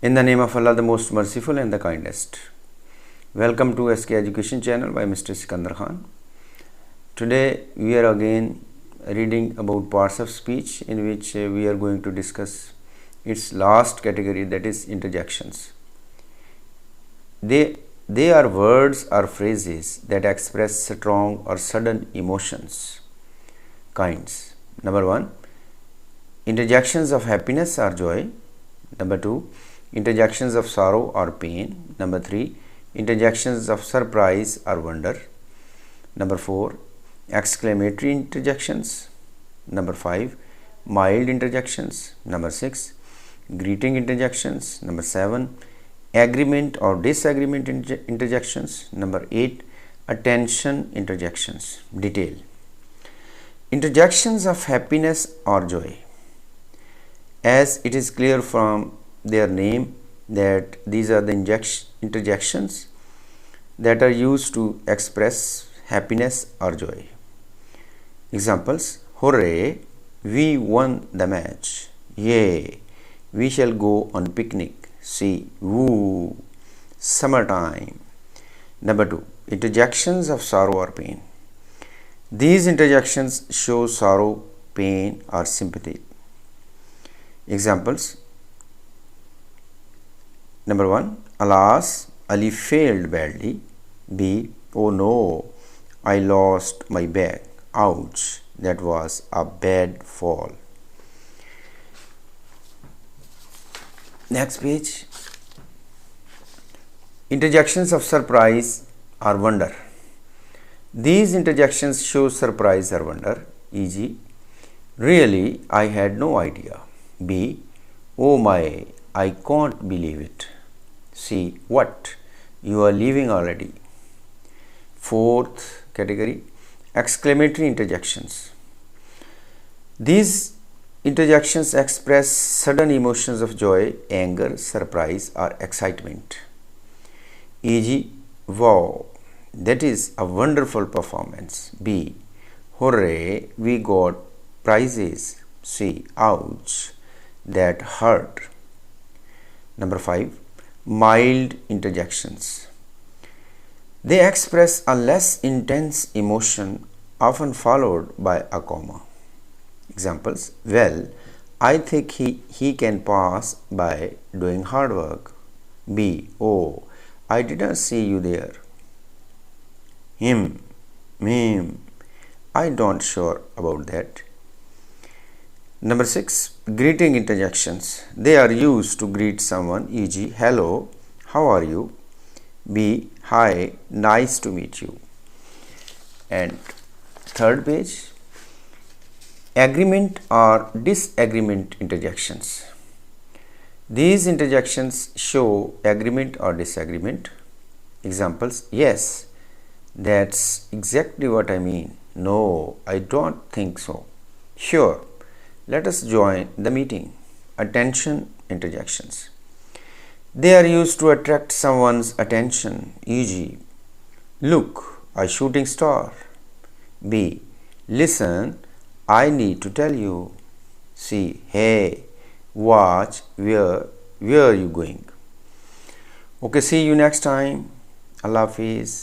In the name of Allah, the most merciful and the kindest. Welcome to SK Education channel by Mr. Sikandar Khan. Today we are again reading about parts of speech, in which we are going to discuss its last category, that is interjections. They are words or phrases that express strong or sudden emotions. Kinds. Number 1, interjections of happiness or joy. Number 2, interjections of sorrow or pain. Number 3, interjections of surprise or wonder. Number 4, exclamatory interjections. Number 5, mild interjections. Number 6, greeting interjections. Number 7, agreement or disagreement interjections. Number 8, attention interjections. Detail. Interjections of happiness or joy. As it is clear from their name that these are the interjections that are used to express happiness or joy. Examples: hooray, we won the match. Yay, we shall go on picnic. See, woo, summertime. Number 2, interjections of sorrow or pain. These interjections show sorrow, pain, or sympathy. Examples: Number 1, alas, Ali failed badly. B, oh no, I lost my bag. Ouch, that was a bad fall. Next page. Interjections of surprise or wonder. These interjections show surprise or wonder, e.g., really, I had no idea. B, oh my, I can't believe it. C, what, you are leaving already. Fourth category, exclamatory interjections. These interjections express sudden emotions of joy, anger, surprise, or excitement. E.g., wow, that is a wonderful performance. B, hooray, we got prizes. C, ouch, that hurt. Number 5, mild interjections. They express a less intense emotion, often followed by a comma. Examples: well, I think he can pass by doing hard work. B, oh, I didn't see you there. Him, I don't sure about that. Number 6, greeting interjections. They are used to greet someone, e.g., hello, how are you? B, hi, nice to meet you. And third page, agreement or disagreement interjections. These interjections show agreement or disagreement. Examples: yes, that's exactly what I mean. No, I don't think so. Sure, let us join the meeting. Attention interjections. They are used to attract someone's attention, e.g., look, a shooting star. B, listen, I need to tell you. C, hey, watch, where are you going? Okay, see you next time. Allah Hafiz.